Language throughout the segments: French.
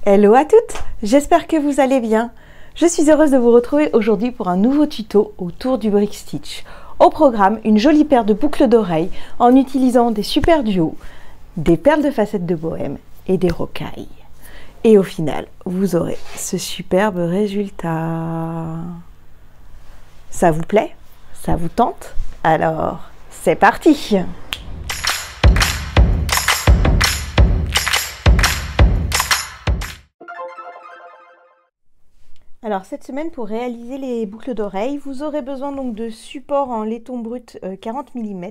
Hello à toutes, j'espère que vous allez bien. Je suis heureuse de vous retrouver aujourd'hui pour un nouveau tuto autour du brick stitch. Au programme, une jolie paire de boucles d'oreilles en utilisant des super duos, des perles de facettes de bohème et des rocailles. Et au final, vous aurez ce superbe résultat. Ça vous plaît? Ça vous tente? Alors, c'est parti! Alors cette semaine, pour réaliser les boucles d'oreilles, vous aurez besoin donc de supports en laiton brut 40 mm,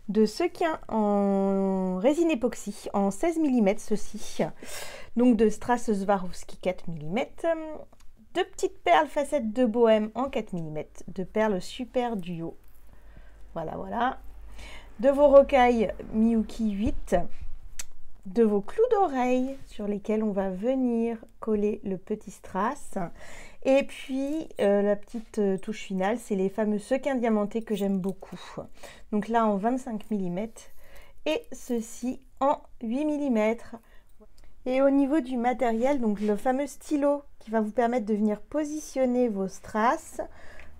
de sequins en résine époxy en 16 mm ceci, donc de strass Swarovski 4 mm, de petites perles facettes de bohème en 4 mm, de perles super duo, voilà, de vos rocailles Miyuki 8, de vos clous d'oreilles sur lesquels on va venir coller le petit strass, et puis la petite touche finale, c'est les fameux sequins diamantés que j'aime beaucoup, donc là en 25 mm et ceci en 8 mm. Et au niveau du matériel, donc le fameux stylo qui va vous permettre de venir positionner vos strass,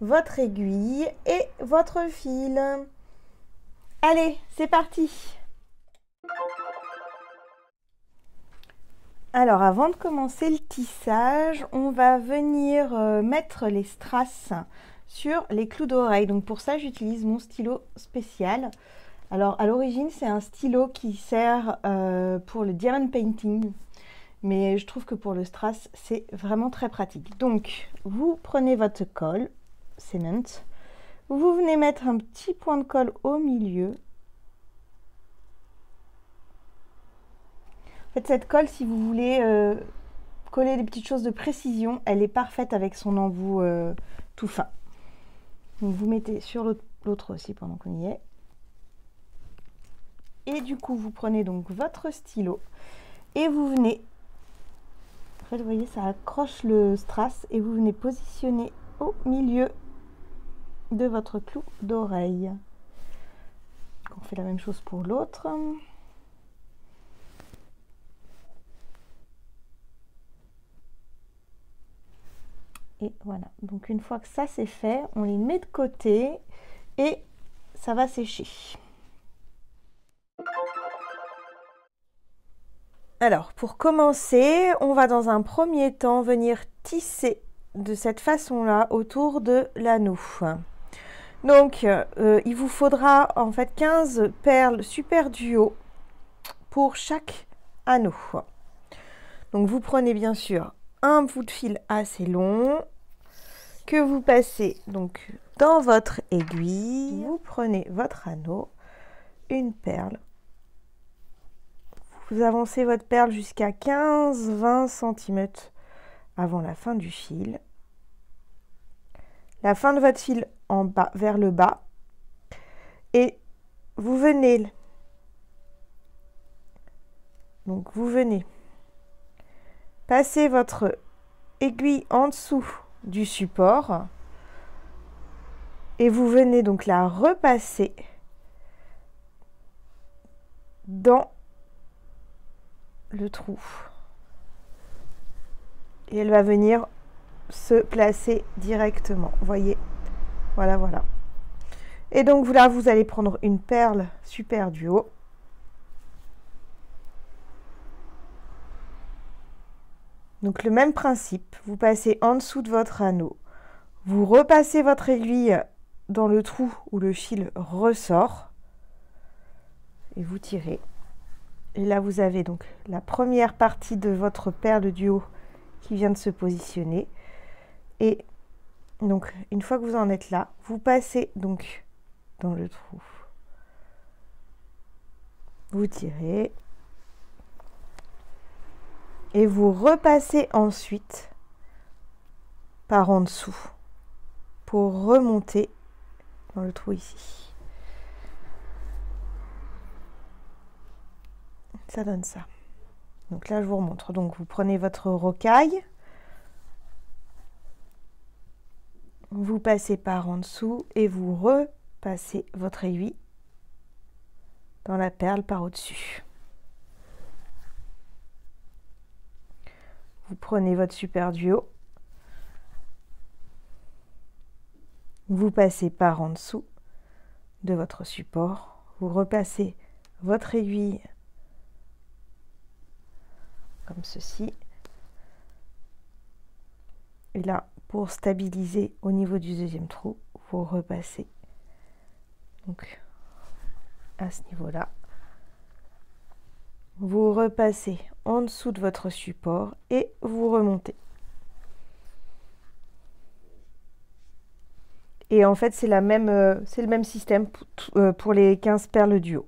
votre aiguille et votre fil. Allez, c'est parti! Alors avant de commencer le tissage, on va venir mettre les strass sur les clous d'oreilles. Donc pour ça, j'utilise mon stylo spécial. Alors à l'origine, c'est un stylo qui sert pour le diamond painting, mais je trouve que pour le strass, c'est vraiment très pratique. Donc vous prenez votre colle, cement, vous venez mettre un petit point de colle au milieu. En fait, cette colle, si vous voulez coller des petites choses de précision, elle est parfaite avec son embout tout fin. Donc vous mettez sur l'autre aussi pendant qu'on y est. Et du coup, vous prenez donc votre stylo et vous venez, en fait, vous voyez, ça accroche le strass et vous venez positionner au milieu de votre clou d'oreille. On fait la même chose pour l'autre. Et voilà, donc une fois que ça c'est fait, on les met de côté et ça va sécher. Alors pour commencer, on va dans un premier temps venir tisser de cette façon-là autour de l'anneau. Donc il vous faudra en fait 15 perles super duo pour chaque anneau. Donc vous prenez bien sûr un bout de fil assez long que vous passez donc dans votre aiguille. Vous prenez votre anneau, une perle, vous avancez votre perle jusqu'à 15-20 cm avant la fin du fil, la fin de votre fil en bas vers le bas, et vous venez passer votre aiguille en dessous du support et vous venez donc la repasser dans le trou et elle va venir se placer directement, voyez, voilà. Et donc là vous allez prendre une perle super duo, donc le même principe, vous passez en dessous de votre anneau, vous repassez votre aiguille dans le trou où le fil ressort et vous tirez. Et là vous avez donc la première partie de votre perle du haut qui vient de se positionner. Et donc une fois que vous en êtes là, vous passez donc dans le trou, vous tirez et vous repassez ensuite par en dessous pour remonter dans le trou ici. Ça donne ça. Donc là je vous remontre. Donc vous prenez votre rocaille, vous passez par en dessous et vous repassez votre aiguille dans la perle par au-dessus. vous prenez votre super duo, vous passez par en dessous de votre support, vous repassez votre aiguille comme ceci. Et là, pour stabiliser au niveau du deuxième trou, vous repassez donc à ce niveau-là. Vous repassez en dessous de votre support et vous remontez. Et en fait, c'est le même système pour les 15 perles du haut.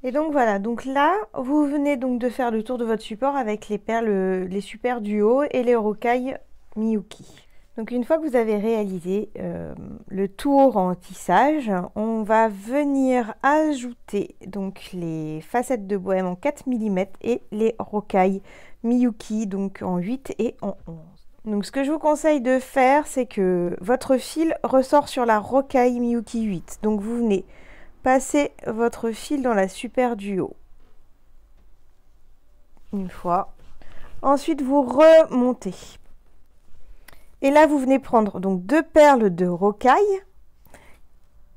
Et donc voilà, donc là, vous venez donc de faire le tour de votre support avec les perles, les super duos et les rocailles Miyuki. Donc une fois que vous avez réalisé le tour en tissage, on va venir ajouter donc les facettes de bohème en 4 mm et les rocailles Miyuki donc en 8 et en 11. Donc ce que je vous conseille de faire, c'est que votre fil ressort sur la rocaille Miyuki 8. Donc vous venez passer votre fil dans la super duo une fois. Ensuite, vous remontez. Et là, vous venez prendre donc 2 perles de rocaille.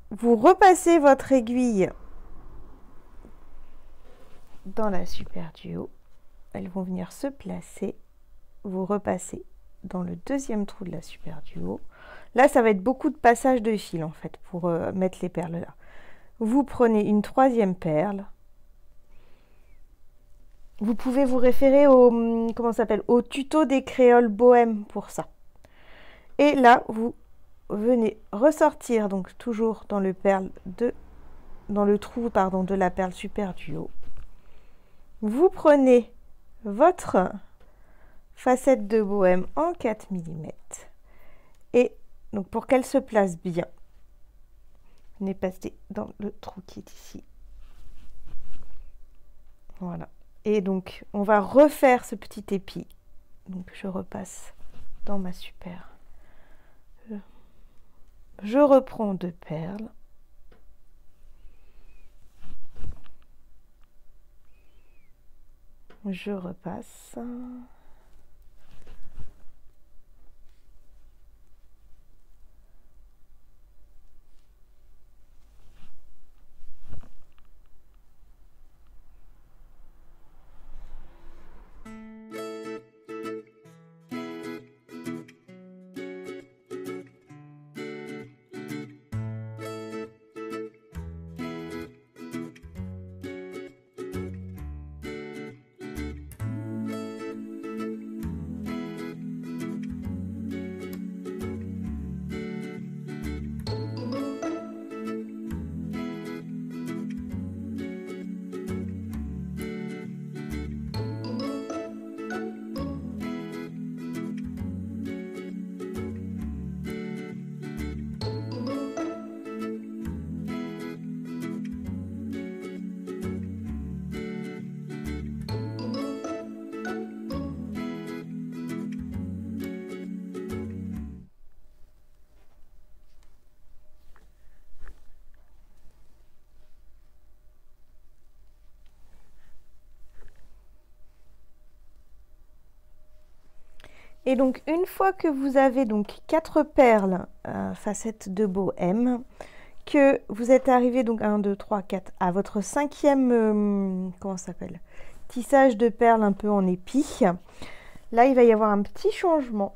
Vous repassez votre aiguille dans la super duo. Elles vont venir se placer. Vous repassez dans le deuxième trou de la super duo. Là, ça va être beaucoup de passage de fil en fait pour mettre les perles là. Vous prenez une 3e perle. Vous pouvez vous référer au tuto des créoles bohème pour ça. Et là, vous venez ressortir donc toujours dans le trou de la perle super duo. Vous prenez votre facette de bohème en 4 mm et donc pour qu'elle se place bien, venez passer dans le trou qui est ici. Voilà. Et donc, on va refaire ce petit épi. Donc, je repasse dans ma super. Je reprends 2 perles. Je repasse. Et donc une fois que vous avez donc 4 perles facettes de bohème, que vous êtes arrivé donc 1, 2, 3, 4 à votre 5e, comment ça s'appelle, tissage de perles un peu en épi, là il va y avoir un petit changement.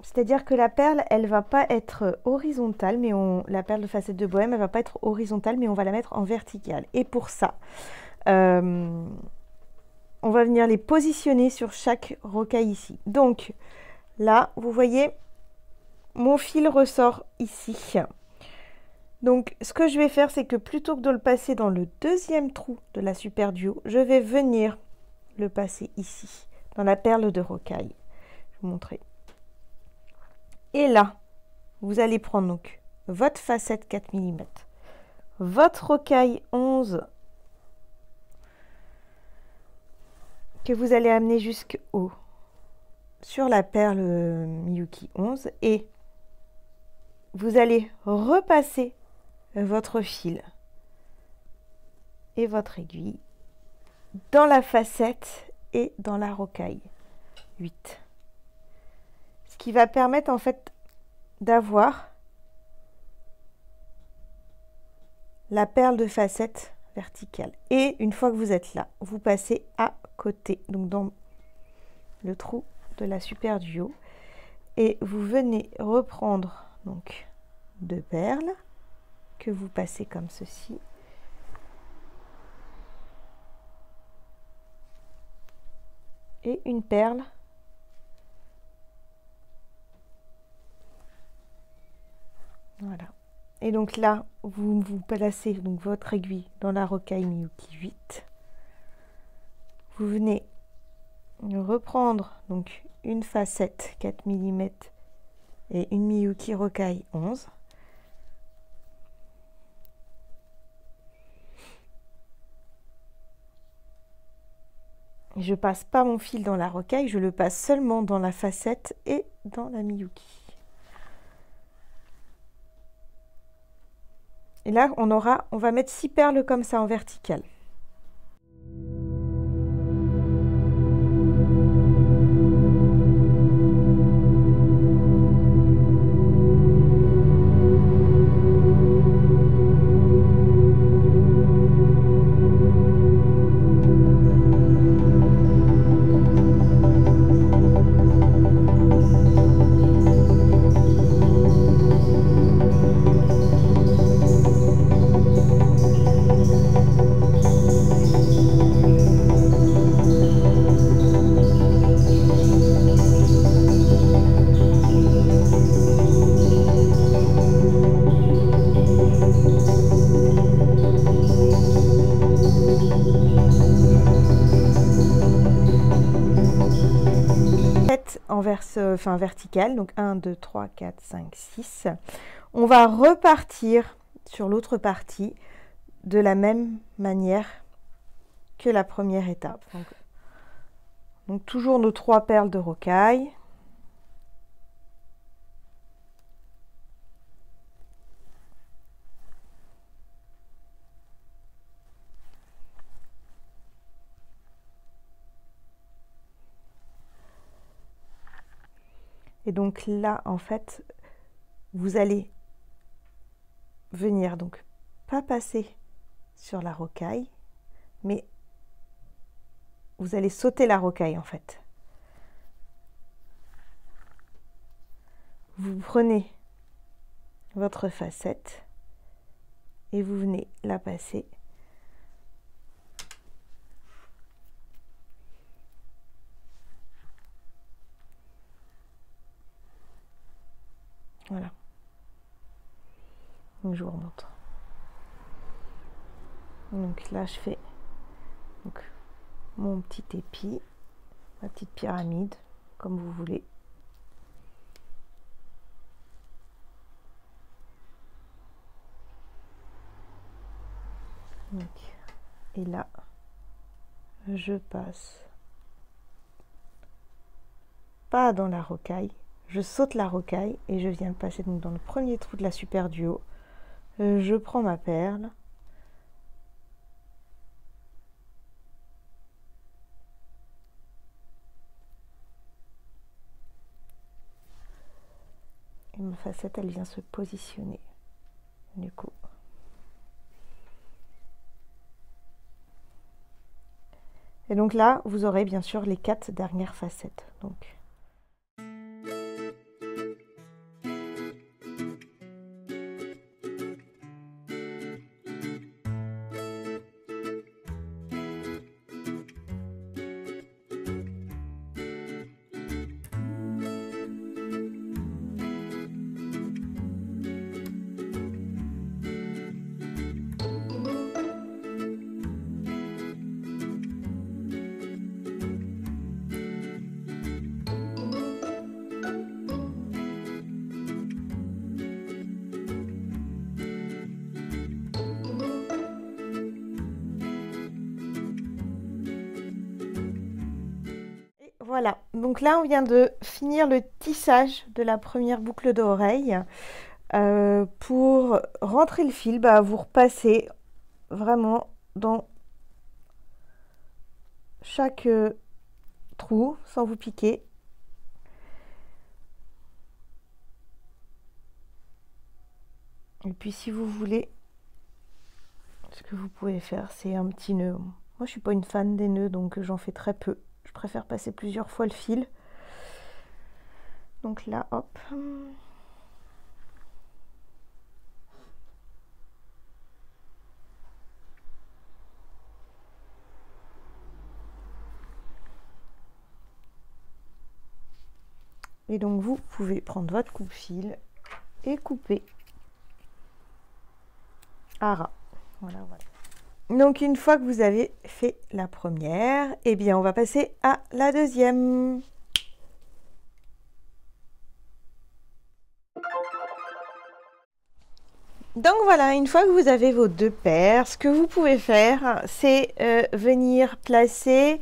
C'est-à-dire que la perle, elle va pas être horizontale, mais la perle de facette de bohème, elle va pas être horizontale, mais on va la mettre en verticale. Et pour ça, on va venir les positionner sur chaque rocaille ici. Donc là, vous voyez, mon fil ressort ici. Donc ce que je vais faire, c'est que plutôt que de le passer dans le 2e trou de la Super Duo, je vais venir le passer ici, dans la perle de rocaille. Je vais vous montrer. Et là, vous allez prendre donc votre facette 4 mm, votre rocaille 11 que vous allez amener jusqu'au sur la perle Miyuki 11 et vous allez repasser votre fil et votre aiguille dans la facette et dans la rocaille 8. Ce qui va permettre en fait d'avoir la perle de facette verticale. Et une fois que vous êtes là, vous passez à côté, donc dans le trou de la Super Duo, et vous venez reprendre donc 2 perles que vous passez comme ceci. Et une perle voilà. Et donc là, vous placez donc votre aiguille dans la rocaille Miyuki 8. Vous venez reprendre donc une facette 4 mm et une Miyuki rocaille 11. Je passe pas mon fil dans la rocaille, je le passe seulement dans la facette et dans la Miyuki. Et là, on va mettre 6 perles comme ça en verticale. En verticale, donc 1, 2, 3, 4, 5, 6. On va repartir sur l'autre partie de la même manière que la première étape. Donc toujours nos 3 perles de rocaille. Et donc là, en fait, vous allez venir donc pas passer sur la rocaille, mais vous allez sauter la rocaille en fait. Vous prenez votre facette et vous venez la passer. Voilà. Donc je vous remontre. Donc là je fais donc, mon petit épi, ma petite pyramide, comme vous voulez. Donc, et là, je passe pas dans la rocaille, je saute la rocaille et je viens de passer donc dans le premier trou de la Super Duo. Je prends ma perle. facette, elle vient se positionner. Du coup. Et donc là, vous aurez bien sûr les 4 dernières facettes. Donc. Voilà, donc là on vient de finir le tissage de la première boucle d'oreille. Pour rentrer le fil, vous repassez vraiment dans chaque trou sans vous piquer. Et puis si vous voulez, ce que vous pouvez faire, c'est un petit nœud. Moi je suis pas une fan des nœuds, donc j'en fais très peu. Je préfère passer plusieurs fois le fil. Donc là, hop. Et donc vous pouvez prendre votre coupe-fil et couper à ras. Voilà, voilà. Donc une fois que vous avez fait la première, eh bien on va passer à la deuxième. Donc voilà, une fois que vous avez vos 2 paires, ce que vous pouvez faire, c'est venir placer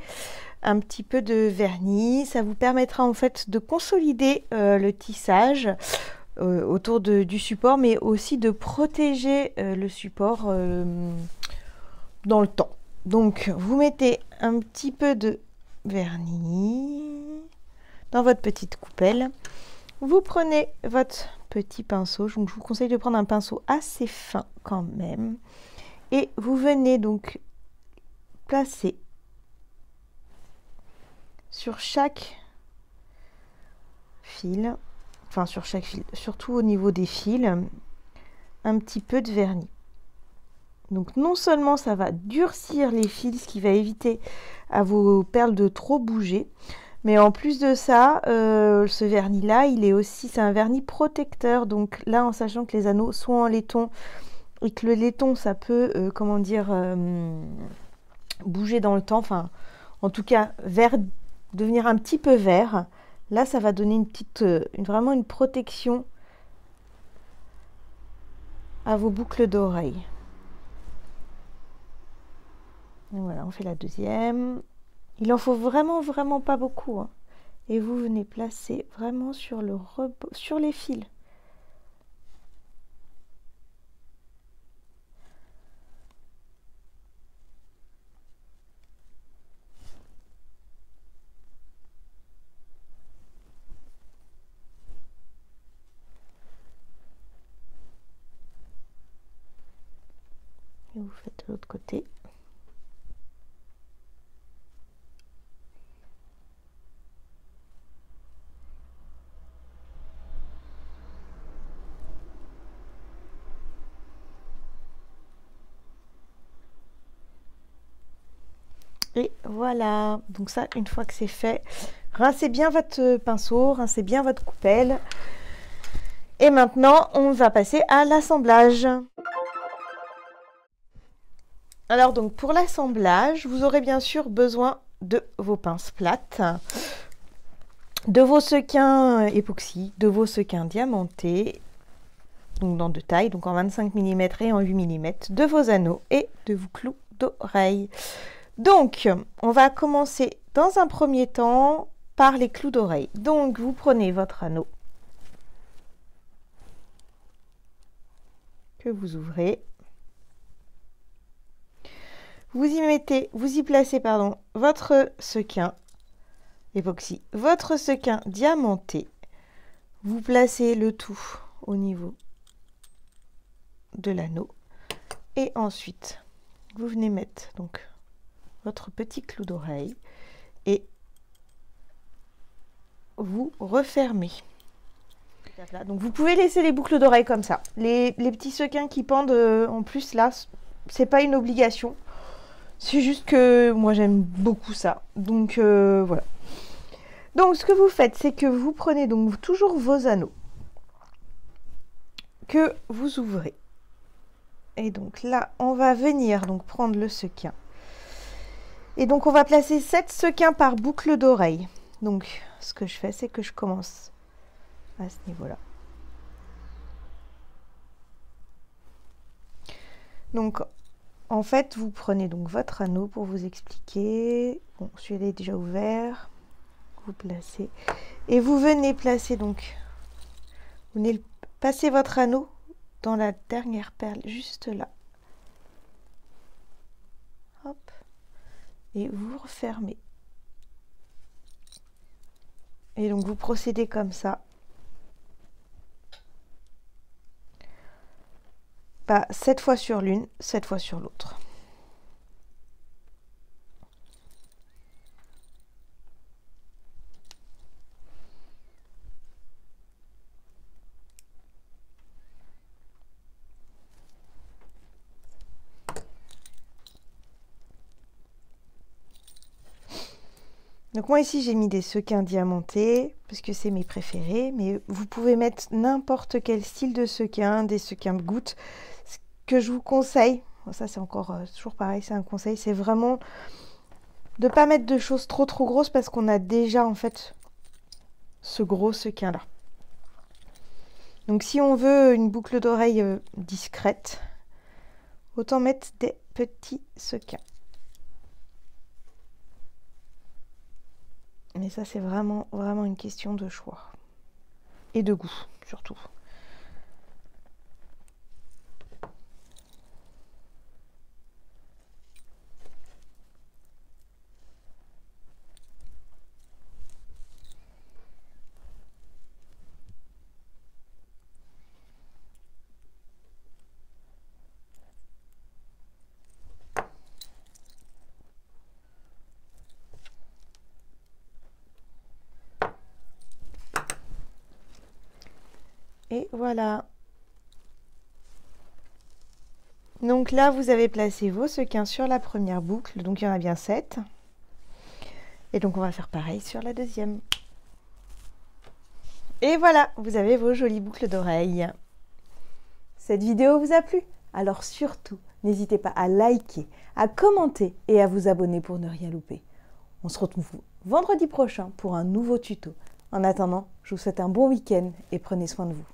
un petit peu de vernis. Ça vous permettra en fait de consolider le tissage autour du support, mais aussi de protéger le support dans le temps. Donc vous mettez un petit peu de vernis dans votre petite coupelle. Vous prenez votre petit pinceau, donc je vous conseille de prendre un pinceau assez fin quand même, et vous venez donc placer sur chaque fil, enfin sur chaque fil, surtout au niveau des fils, un petit peu de vernis. Donc non seulement ça va durcir les fils, ce qui va éviter à vos perles de trop bouger, mais en plus de ça, ce vernis là, c'est un vernis protecteur. Donc là, en sachant que les anneaux sont en laiton et que le laiton ça peut comment dire bouger dans le temps, enfin en tout cas devenir un petit peu vert, là ça va donner vraiment une protection à vos boucles d'oreilles. Voilà, on fait la deuxième. Il en faut vraiment pas beaucoup, hein. Et vous venez placer vraiment sur les fils. Et vous faites de l'autre côté. Et voilà, donc ça, une fois que c'est fait, rincez bien votre pinceau, rincez bien votre coupelle. Et maintenant, on va passer à l'assemblage. Alors donc, pour l'assemblage, vous aurez bien sûr besoin de vos pinces plates, de vos sequins époxy, de vos sequins diamantés, donc dans 2 tailles, donc en 25 mm et en 8 mm, de vos anneaux et de vos clous d'oreille. Donc, on va commencer dans un premier temps par les clous d'oreille. Donc, vous prenez votre anneau que vous ouvrez. Vous y placez votre sequin époxy, votre sequin diamanté. Vous placez le tout au niveau de l'anneau. Et ensuite, vous venez mettre donc votre petit clou d'oreille et vous refermez. Donc vous pouvez laisser les boucles d'oreilles comme ça. Les petits sequins qui pendent en plus là, c'est pas une obligation. C'est juste que moi j'aime beaucoup ça. Donc voilà. Donc ce que vous faites, c'est que vous prenez donc toujours vos anneaux que vous ouvrez. Et donc là, on va venir donc prendre le sequin. Et donc on va placer 7 sequins par boucle d'oreille. Donc ce que je fais, c'est que je commence à ce niveau-là. Donc en fait, vous prenez donc votre anneau pour vous expliquer. Bon, celui-là est déjà ouvert. Vous placez et vous venez placer donc, vous venez passer votre anneau dans la dernière perle juste là. Hop. Et vous refermez. Et donc vous procédez comme ça. Pas 7 fois sur l'une, 7 fois sur l'autre. Donc moi ici j'ai mis des sequins diamantés parce que c'est mes préférés, mais vous pouvez mettre n'importe quel style de sequin, des sequins de gouttes. Ce que je vous conseille, ça c'est encore toujours pareil, c'est un conseil, c'est vraiment de ne pas mettre de choses trop grosses parce qu'on a déjà en fait ce gros sequin là. Donc si on veut une boucle d'oreille discrète, autant mettre des petits sequins. Mais ça, c'est vraiment une question de choix. Et de goût, surtout. Et voilà. Donc là, vous avez placé vos sequins sur la première boucle. Donc il y en a bien 7. Et donc on va faire pareil sur la deuxième. Et voilà, vous avez vos jolies boucles d'oreilles. Cette vidéo vous a plu? Alors surtout, n'hésitez pas à liker, à commenter et à vous abonner pour ne rien louper. On se retrouve vendredi prochain pour un nouveau tuto. En attendant, je vous souhaite un bon week-end et prenez soin de vous.